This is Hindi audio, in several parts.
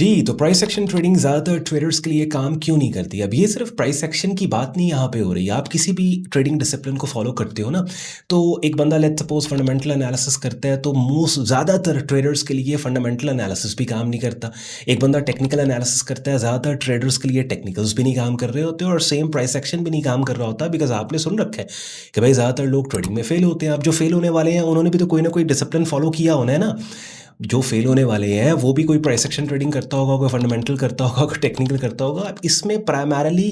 जी, तो प्राइस एक्शन ट्रेडिंग ज़्यादातर ट्रेडर्स के लिए काम क्यों नहीं करती? अब ये सिर्फ प्राइस एक्शन की बात नहीं यहाँ पे हो रही है। आप किसी भी ट्रेडिंग डिसिप्लिन को फॉलो करते हो ना, तो एक बंदा लेट्स सपोज़ फंडामेंटल एनालिसिस करता है, तो मोस्ट ज़्यादातर ट्रेडर्स के लिए फंडामेंटल एनालिसिस भी काम नहीं करता। एक बंदा टेक्निकल एनालिसिस करता है, ज़्यादातर ट्रेडर्स के लिए टेक्निकल्स भी नहीं काम कर रहे होते और सेम प्राइस एक्शन भी नहीं काम कर रहा होता बिकॉज़ आपने सुन रखा है कि भाई ज़्यादातर लोग ट्रेडिंग में फ़ेल होते हैं। अब जो फ़ेल होने वाले हैं, उन्होंने भी तो कोई ना कोई डिसिप्लिन फॉलो किया होना है ना। जो फेल होने वाले हैं वो भी कोई प्राइस एक्शन ट्रेडिंग करता होगा, कोई फंडामेंटल करता होगा, कोई टेक्निकल करता होगा। अब इसमें प्राइमरली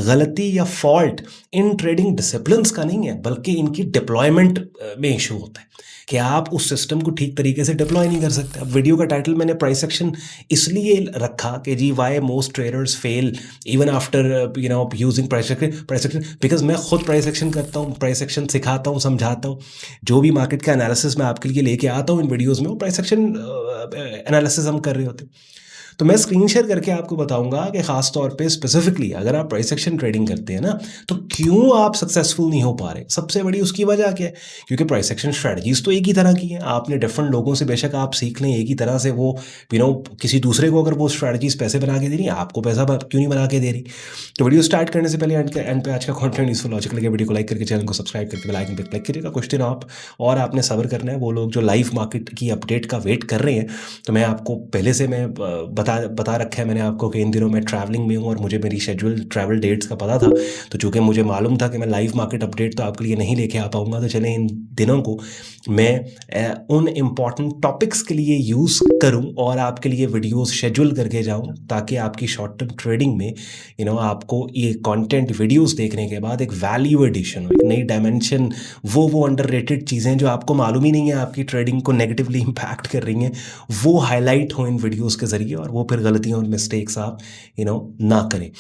गलती या फॉल्ट इन ट्रेडिंग डिसिप्लिन्स का नहीं है, बल्कि इनकी डिप्लॉयमेंट में इशू होता है कि आप उस सिस्टम को ठीक तरीके से डिप्लॉय नहीं कर सकते। अब वीडियो का टाइटल मैंने प्राइस एक्शन इसलिए रखा कि जी why most traders fail even after using price action because मैं खुद प्राइस एक्शन करता हूँ, प्राइस एक्शन सिखाता हूँ, समझाता हूँ। जो भी मार्केट का एनालिसिस मैं आपके लिए लेके आता हूँ इन वीडियोज़ में, वो प्राइस एक्शन एनालिसिस हम कर रहे होते हैं। तो मैं स्क्रीन शेयर करके आपको बताऊंगा कि ख़ास तौर पे स्पेसिफिकली अगर आप प्राइस एक्शन ट्रेडिंग करते हैं ना, तो क्यों आप सक्सेसफुल नहीं हो पा रहे। सबसे बड़ी उसकी वजह क्या है? क्योंकि प्राइस एक्शन स्ट्रैटेजीज तो एक ही तरह की हैं। आपने डिफरेंट लोगों से बेशक आप सीख लें एक ही तरह से, वो किसी दूसरे को अगर वो स्ट्रैटेजीज पैसे बना के दे रही, आपको पैसा क्यों नहीं बना के दे रही। तो वीडियो स्टार्ट करने से पहले एंड पे आज का कंटेंट यूजफुल लॉजिकल लगे, वीडियो को लाइक करके चैनल को सब्सक्राइब करके बेल आइकन पे क्लिक करिएगा। कुछ दिन आप और आपने सब्र करना है। वो लोग जो लाइव मार्केट की अपडेट का वेट कर रहे हैं, तो मैं आपको पहले से मैं बता रखा है मैंने आपको कि इन दिनों मैं ट्रैवलिंग में हूँ और मुझे मेरी शेड्यूल ट्रैवल डेट्स का पता था। तो चूँकि मुझे मालूम था कि मैं लाइव मार्केट अपडेट तो आपके लिए नहीं लेके आ पाऊँगा, तो चले इन दिनों को मैं उन इम्पॉर्टेंट टॉपिक्स के लिए यूज़ करूँ और आपके लिए वीडियोस शेड्यूल करके जाऊँ, ताकि आपकी शॉर्ट टर्म ट्रेडिंग में आपको ये कंटेंट वीडियोस देखने के बाद एक वैल्यू एडिशन हो, एक नई डायमेंशन, वो अंडररेटेड चीज़ें जो आपको मालूम ही नहीं है आपकी ट्रेडिंग को नेगेटिवली इम्पैक्ट कर रही हैं, वो हाईलाइट हो इन वीडियोस के ज़रिए, और वो फिर गलतियाँ और मिस्टेक्स आप ना करें।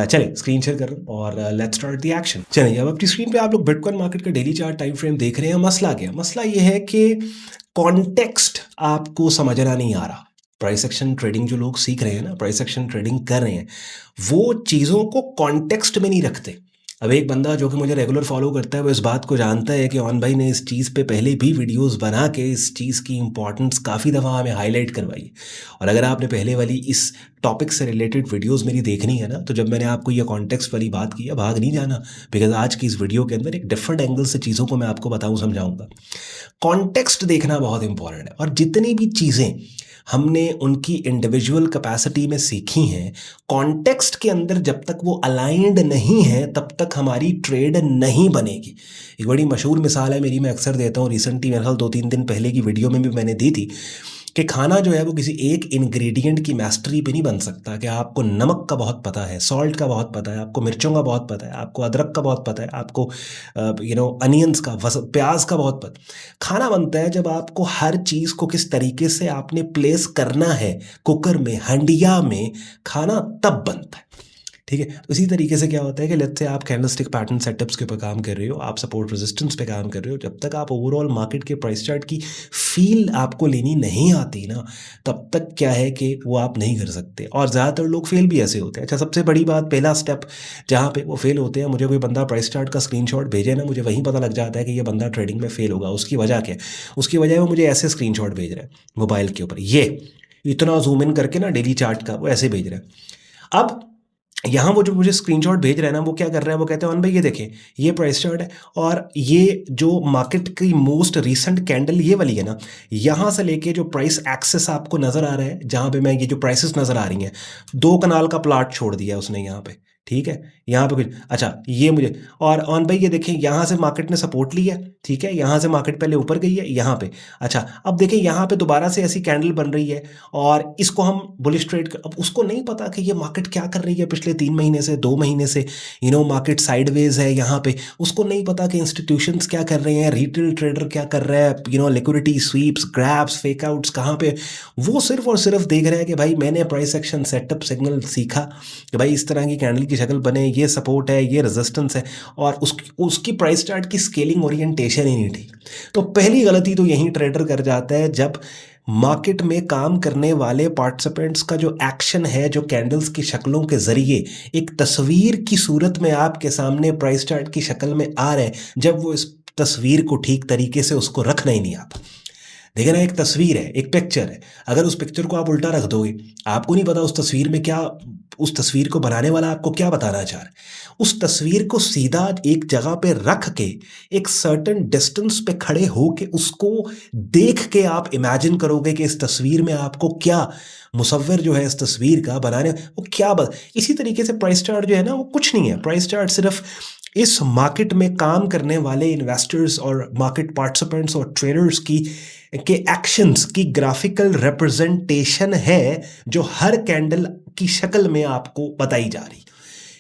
चलिए स्क्रीन शेयर करूँ और लेट्स स्टार्ट द एक्शन। चलिए अब अपनी स्क्रीन पे आप लोग बिटकॉइन मार्केट का डेली चार्ट टाइम फ्रेम देख रहे हैं। मसला क्या? मसला ये है कि कॉन्टेक्स्ट आपको समझना नहीं आ रहा। प्राइस एक्शन ट्रेडिंग जो लोग सीख रहे हैं ना, प्राइस एक्शन ट्रेडिंग कर रहे हैं, वो चीज़ों को कॉन्टेक्स्ट में नहीं रखते। अब एक बंदा जो कि मुझे रेगुलर फॉलो करता है, वो इस बात को जानता है कि ऑन भाई ने इस चीज़ पे पहले भी वीडियोस बना के इस चीज़ की इंपॉर्टेंस काफ़ी दफ़ा हमें हाईलाइट करवाई है। और अगर आपने पहले वाली इस टॉपिक से रिलेटेड वीडियोस मेरी देखनी है ना, तो जब मैंने आपको ये कॉन्टेक्स्ट वाली बात की है, भाग नहीं जाना, बिकॉज आज की इस वीडियो के अंदर एक डिफरेंट एंगल से चीज़ों को मैं आपको बताऊँ, समझाऊँगा। कॉन्टेक्स्ट देखना बहुत इंपॉर्टेंट है, और जितनी भी चीज़ें हमने उनकी इंडिविजुअल कैपेसिटी में सीखी हैं, कॉन्टेक्स्ट के अंदर जब तक वो अलाइंड नहीं है तब तक हमारी ट्रेड नहीं बनेगी। एक बड़ी मशहूर मिसाल है मेरी, मैं अक्सर देता हूँ, रिसेंटली मेरे ख्याल 2-3 दिन पहले की वीडियो में भी मैंने दी थी, कि खाना जो है वो किसी एक इंग्रेडिएंट की मास्टरी पे नहीं बन सकता। कि आपको नमक का बहुत पता है, सॉल्ट का बहुत पता है, आपको मिर्चों का बहुत पता है, आपको अदरक का बहुत पता है, आपको अनियंस का, प्याज का बहुत पता। खाना बनता है जब आपको हर चीज़ को किस तरीके से आपने प्लेस करना है, कुकर में, हंडिया में, खाना तब बनता है। ठीक है, तो इसी तरीके से क्या होता है कि लेट्स से आप कैंडलस्टिक पैटर्न सेटअप्स के ऊपर काम कर रहे हो, आप सपोर्ट रेजिस्टेंस पे काम कर रहे हो, जब तक आप ओवरऑल मार्केट के प्राइस चार्ट की फील आपको लेनी नहीं आती ना, तब तक क्या है कि वो आप नहीं कर सकते। और ज़्यादातर लोग फेल भी ऐसे होते हैं। अच्छा, सबसे बड़ी बात, पहला स्टेप जहाँ पे वो फेल होते हैं, मुझे कोई बंदा प्राइस चार्ट का स्क्रीनशॉट भेजे ना, मुझे वहीं पता लग जाता है कि ये बंदा ट्रेडिंग में फेल होगा। उसकी वजह क्या है? उसकी वजह है वो मुझे ऐसे स्क्रीनशॉट भेज रहा है मोबाइल के ऊपर, ये इतना जूम इन करके ना डेली चार्ट का, वो ऐसे भेज रहा है। अब यहाँ वो जो मुझे स्क्रीनशॉट भेज रहे हैं ना, वो क्या कर रहे हैं, वो कहते हैं भाई ये देखें, ये प्राइस चार्ट है, और ये जो मार्केट की मोस्ट रीसेंट कैंडल ये वाली है ना, यहाँ से लेके जो प्राइस एक्सेस आपको नज़र आ रहा है, जहाँ पे मैं ये जो प्राइसेस नज़र आ रही हैं, 2 कनाल का प्लाट छोड़ दिया है उसने यहाँ पे। ठीक है, यहाँ पे कुछ अच्छा ये मुझे, और ऑन भाई ये देखें, यहाँ से मार्केट ने सपोर्ट लिया, ठीक है, यहाँ से मार्केट पहले ऊपर गई है यहाँ पे। अच्छा, अब देखें यहाँ पे दोबारा से ऐसी कैंडल बन रही है, और इसको हम बुलिश ट्रेड अब उसको नहीं पता कि ये मार्केट क्या कर रही है पिछले 3 महीने से, 2 महीने से, मार्केट साइडवेज है यहाँ पे। उसको नहीं पता कि इंस्टीट्यूशंस क्या कर रहे हैं, रिटेल ट्रेडर क्या कर रहा है, liquidity sweeps, grabs, fake outs कहाँ पे। वो सिर्फ और सिर्फ देख रहा है कि भाई मैंने प्राइस एक्शन सेटअप सिग्नल सीखा कि भाई इस तरह की कैंडल की शक्ल बने, ये सपोर्ट है, ये रेजिस्टेंस है, और उसकी प्राइस चार्ट की स्केलिंग ओरिएंटेशन ही नहीं थी। तो पहली गलती तो यही ट्रेडर कर जाता है, जब मार्केट में काम करने वाले पार्टिसिपेंट्स का जो एक्शन है, जो कैंडल्स की शक्लों के जरिए एक तस्वीर की सूरत में आपके सामने प्राइस चार्ट की शक्ल में आ रहे हैं, जब वो इस तस्वीर को ठीक तरीके से उसको रखना ही नहीं आता। देखिए ना, एक तस्वीर है, एक पिक्चर है, अगर उस पिक्चर को आप उल्टा रख दोगे, आपको नहीं पता उस तस्वीर में क्या, उस तस्वीर को बनाने वाला आपको क्या बताना चाह रहा है। उस तस्वीर को सीधा एक जगह पे रख के, एक सर्टेन डिस्टेंस पे खड़े होके उसको देख के आप इमेजिन करोगे कि इस तस्वीर में आपको क्या, मुसव्विर जो है इस तस्वीर का बनाने, वो क्या इसी तरीके से प्राइस चार्ट जो है ना, वो कुछ नहीं है। प्राइस चार्ट सिर्फ इस मार्केट में काम करने वाले इन्वेस्टर्स और मार्केट पार्टिसिपेंट्स और ट्रेडर्स की के एक्शंस की ग्राफिकल रिप्रेजेंटेशन है, जो हर कैंडल की शक्ल में आपको बताई जा रही।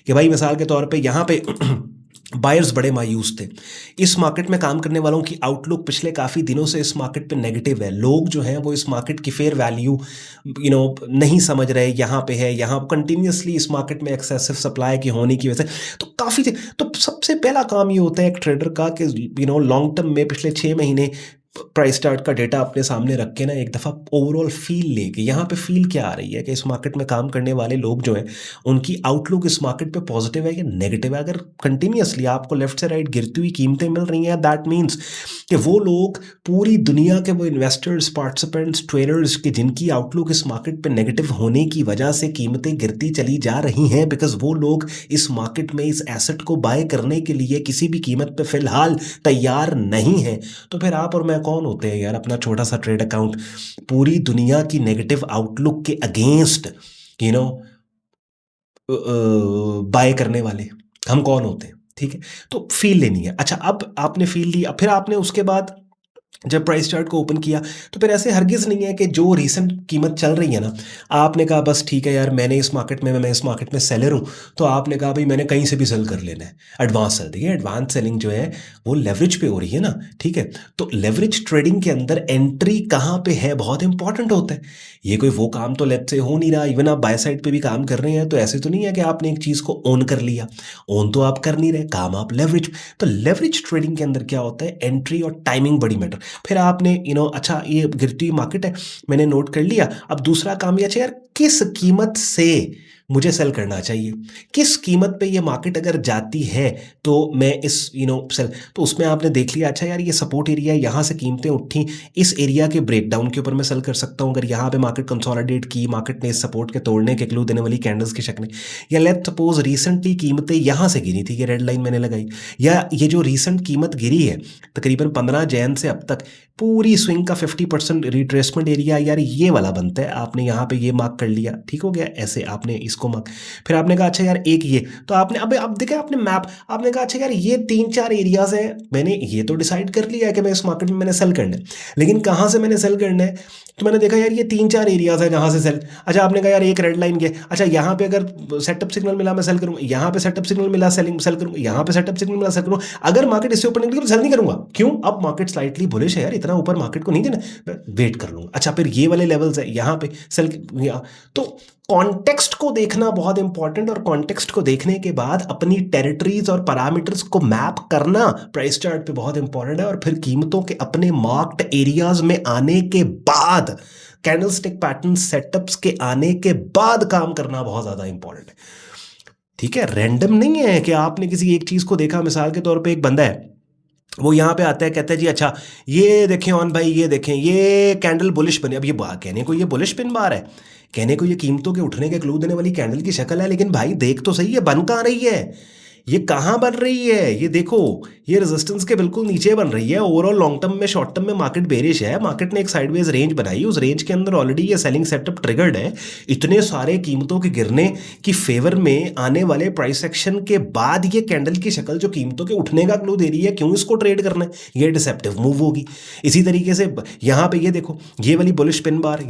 कि भाई मिसाल के तौर पे यहाँ पे बायर्स बड़े मायूस थे। इस मार्केट में काम करने वालों की आउटलुक पिछले काफ़ी दिनों से इस मार्केट पे नेगेटिव है। लोग जो हैं वो इस मार्केट की फेयर वैल्यू नहीं समझ रहे, यहाँ पे है, यहाँ कंटिन्यूसली इस मार्केट में एक्सेसिव सप्लाई की होने की वजह से तो काफ़ी, तो सबसे पहला काम ये होता है एक ट्रेडर का कि लॉन्ग टर्म में पिछले 6 महीने प्राइस चार्ट का डेटा अपने सामने रख के ना एक दफ़ा ओवरऑल फील लेके, यहाँ पे फील क्या आ रही है कि इस मार्केट में काम करने वाले लोग जो हैं उनकी आउटलुक इस मार्केट पे पॉजिटिव है या नेगेटिव है। अगर कंटिन्यूसली आपको लेफ्ट से राइट गिरती हुई कीमतें मिल रही हैं, दैट मीन्स कि वो लोग पूरी दुनिया के वो इन्वेस्टर्स, पार्टिसिपेंट्स, ट्रेडर्स के जिनकी आउटलुक इस मार्केट पे नेगेटिव होने की वजह से कीमतें गिरती चली जा रही हैं, बिकॉज वो लोग इस मार्केट में इस एसेट को बाय करने के लिए किसी भी कीमत पे फिलहाल तैयार नहीं है। तो फिर आप और मैं कौन होते हैं यार, अपना छोटा सा ट्रेड अकाउंट पूरी दुनिया की नेगेटिव आउटलुक के अगेंस्ट यू नो बाय करने वाले, हम कौन होते हैं? ठीक है, तो फील लेनी है। अच्छा, अब आपने फील लिया, फिर आपने उसके बाद जब प्राइस चार्ट को ओपन किया तो फिर ऐसे हरगिज़ नहीं है कि जो रीसेंट कीमत चल रही है ना, आपने कहा बस ठीक है यार, मैंने इस मार्केट में, मैं इस मार्केट में सेलर हूँ, तो आपने कहा भाई मैंने कहीं से भी सेल कर लेना है, एडवांस सेल। देखिए एडवांस सेलिंग जो है वो लेवरेज पे हो रही है ना, ठीक है। तो लेवरेज ट्रेडिंग के अंदर एंट्री कहाँ पे है बहुत इंपॉर्टेंट होता है। ये कोई वो काम तो लेफ्ट से हो नहीं रहा, इवन आप बाय साइड पे भी काम कर रहे हैं, तो ऐसे तो नहीं है कि आपने एक चीज़ को ओन कर लिया, ओन तो आप कर नहीं रहे, काम आप लेवरेज। तो लेवरेज ट्रेडिंग के अंदर क्या होता है, एंट्री और टाइमिंग बड़ी मैटर। फिर आपने अच्छा ये गिरती हुई मार्केट है, मैंने नोट कर लिया। अब दूसरा काम ये, अच्छा यार किस कीमत से मुझे सेल करना चाहिए, किस कीमत पे ये मार्केट अगर जाती है तो मैं इस सेल, तो उसमें आपने देख लिया अच्छा यार ये सपोर्ट एरिया है, यहाँ से कीमतें उठी, इस एरिया के ब्रेकडाउन के ऊपर मैं सेल कर सकता हूँ। अगर यहाँ पे मार्केट कंसोलिडेट की, मार्केट ने इस सपोर्ट के तोड़ने के क्लू देने वाली कैंडल्स की शक्ल, या लेट्स सपोज रिसेंटली कीमतें यहाँ से गिरी थी, ये रेड लाइन मैंने लगाई, या ये जो रिसेंट कीमत गिरी है तकरीबन 15 जैन से अब तक, पूरी स्विंग का 50% रिट्रेसमेंट एरिया यार ये वाला बनता है। आपने यहाँ पे ये मार्क कर लिया, ठीक हो गया, ऐसे आपने इसको मार्क, फिर आपने कहा अच्छा यार एक ये, तो आपने अब देखा आपने मैप, आपने कहा अच्छा यार ये 3-4 एरियाज हैं, मैंने ये तो डिसाइड कर लिया है कि मैं इस मार्केट में मैंने सेल करना है, लेकिन कहाँ से मैंने सेल करना है, तो मैंने देखा यार ये 3-4 एरियाज है जहाँ से सेल। अच्छा आपने कहा यार एक रेड लाइन के, अच्छा यहाँ पे अगर सेटअप सिग्नल मिला मैं सेल करूँगा, यहाँ पे सेटअप सिग्नल मिला सेलिंग सेल करूँगा, यहाँ पे सेटअप सिग्नल मिला सेल करूँगा। अगर मार्केट इससे ऊपर निकली तो सेल नहीं करूँगा, क्यों, अब मार्केट स्लाइटली बुलिश है यार, इतना ऊपर मार्केट को नहीं देना, मैं वेट कर लूँगा। अच्छा फिर ये वाले लेवल्स है, यहाँ पे सेल, तो कॉन्टेक्स्ट को देखना बहुत इंपॉर्टेंट, और कॉन्टेक्स्ट को देखने के बाद अपनी टेरिटरीज और पैरामीटर्स को मैप करना प्राइस चार्ट पे बहुत इंपॉर्टेंट है। और फिर कीमतों के अपने मार्क्ड एरियाज में आने के बाद, कैंडलस्टिक पैटर्न सेटअप्स के आने के बाद काम करना बहुत ज़्यादा इंपॉर्टेंट है, ठीक है। रैंडम नहीं है कि आपने किसी एक चीज़ को देखा, मिसाल के तौर पे एक बंदा है वो यहाँ पे आता है कहता है जी अच्छा ये देखें ऑन भाई, ये देखें ये कैंडल बुलिश बनी, अब ये कहने को ये बुलिश पिन बार है, कहने को ये कीमतों के उठने के क्लू देने वाली कैंडल की शक्ल है, लेकिन भाई देख तो सही है बन कहाँ रही है, ये कहाँ बन रही है, ये देखो ये रेजिस्टेंस के बिल्कुल नीचे बन रही है। ओवरऑल लॉन्ग टर्म में, शॉर्ट टर्म में मार्केट बेरिश है, मार्केट ने एक साइडवेज रेंज बनाई, उस रेंज के अंदर ऑलरेडी ये सेलिंग सेटअप ट्रिगर्ड है। इतने सारे कीमतों के गिरने की फेवर में आने वाले प्राइस एक्शन के बाद ये कैंडल की शक्ल जो कीमतों के उठने का क्लू दे रही है, क्यों इसको ट्रेड करना है, ये डिसेप्टिव मूव होगी। इसी तरीके से यहाँ पे ये देखो ये वाली बुलिश पिन बार,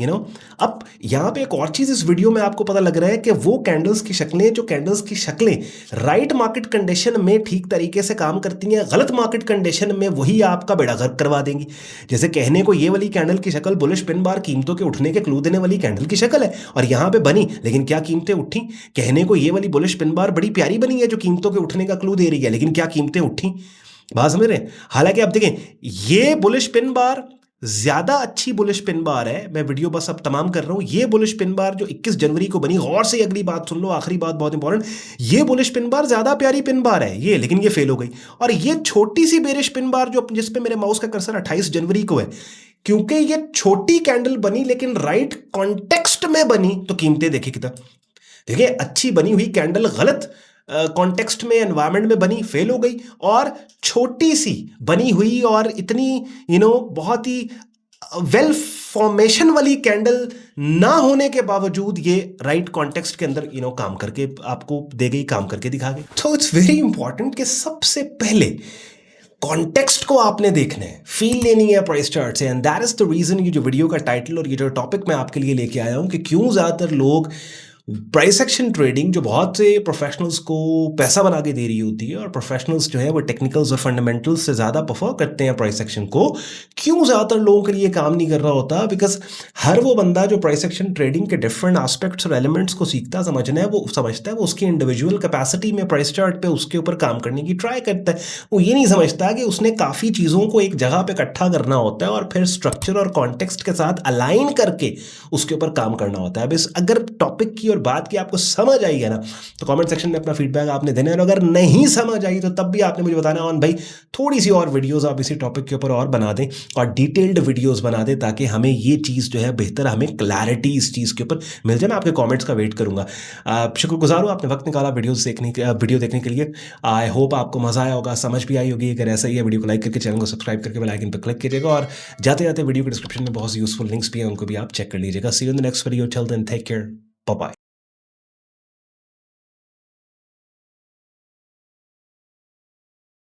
अब यहाँ पे एक और चीज़ इस वीडियो में आपको पता लग रहा है कि वो कैंडल्स की शक्लें, जो कैंडल्स की शक्लें राइट मार्केट कंडीशन में ठीक तरीके से काम करती हैं, गलत मार्केट कंडीशन में वही आपका बेड़ा गर्क करवा देंगी। जैसे कहने को ये वाली कैंडल की शक्ल बुलिश पिन बार कीमतों के उठने के क्लू देने वाली कैंडल की शक्ल है, और यहाँ पे बनी, लेकिन क्या कीमतें उठी, कहने को ये वाली बुलिश पिन बार बड़ी प्यारी बनी है जो कीमतों के उठने का क्लू दे रही है, लेकिन क्या कीमतें उठी, बात समझ रहे हैं। हालांकि आप देखें ये बुलिश पिन बार ज्यादा अच्छी बुलिश पिन बार है, मैं वीडियो बस अब तमाम कर रहा हूं, ये बुलिश पिन बार जो 21 जनवरी को बनी, गौर से अगली बात सुन लो, आखिरी बात बहुत इंपॉर्टेंट, ये बुलिश पिन बार ज्यादा प्यारी पिन बार है ये, लेकिन ये फेल हो गई। और ये छोटी सी बेरिश पिन बार जो जिस पे मेरे माउस का कर्सर 28 जनवरी को है, क्योंकि ये छोटी कैंडल बनी लेकिन राइट कॉन्टेक्स्ट में बनी तो कीमतें देखिए कितना। देखिए अच्छी बनी हुई कैंडल गलत कॉन्टेक्स्ट में एनवायरनमेंट में बनी फेल हो गई, और छोटी सी बनी हुई और इतनी बहुत ही वेल फॉर्मेशन वाली कैंडल ना होने के बावजूद ये राइट कॉन्टेक्स्ट के अंदर काम करके आपको दे गई, काम करके दिखा गई। तो इट्स वेरी इंपॉर्टेंट कि सबसे पहले कॉन्टेक्स्ट को आपने देखना है, फील लेनी है प्राइस चार्ट से। And that is the reason ये जो वीडियो का टाइटल और ये जो टॉपिक मैं आपके लिए लेके आया हूं कि क्यों ज़्यादातर लोग प्राइस एक्शन ट्रेडिंग, जो बहुत से प्रोफेशनल्स को पैसा बना के दे रही होती है, और प्रोफेशनल्स जो है वो टेक्निकल्स और फंडामेंटल्स से ज़्यादा प्रेफर करते हैं प्राइस एक्शन को, क्यों ज़्यादातर लोगों के लिए काम नहीं कर रहा होता? बिकॉज हर वो बंदा जो प्राइस एक्शन ट्रेडिंग के डिफरेंट एस्पेक्ट्स और एलिमेंट्स को सीखता समझता है वो उसकी इंडिविजुअल कैपेसिटी में प्राइस चार्ट पे उसके ऊपर काम करने की ट्राई करता है। वो ये नहीं समझता कि उसने काफ़ी चीज़ों को एक जगह पे इकट्ठा करना होता है और फिर स्ट्रक्चर और कॉन्टेक्स्ट के साथ अलाइन करके उसके ऊपर काम करना होता है। बस अगर टॉपिक की और बात की आपको समझ आई है ना, तो कमेंट सेक्शन में अपना फीडबैक आपने देना है, और अगर नहीं समझ आई तो तब भी आपने मुझे बताना है भाई थोड़ी सी और वीडियोस आप इसी टॉपिक के ऊपर और बना दें और डिटेल्ड वीडियोस बना दें, ताकि हमें ये चीज़ जो है बेहतर, हमें क्लैरिटी इस चीज़ के ऊपर मिल जाए। मैं आपके कमेंट्स का वेट करूंगा। शुक्रगुजार हूँ आपने वक्त निकाला वीडियो देखने के लिए। आई होप आपको मज़ा आया होगा, समझ भी आई होगी। अगर ऐसा ही है, वीडियो को लाइक करके, चैनल को सब्सक्राइब करके बेल आइकन पर क्लिक कीजिएगा, और जाते जाते वीडियो के डिस्क्रिप्शन में बहुत यूजफुल लिंक्स भी हैं, उनको भी आप चेक कर लीजिएगा। See you in the next video, till then take care, bye bye.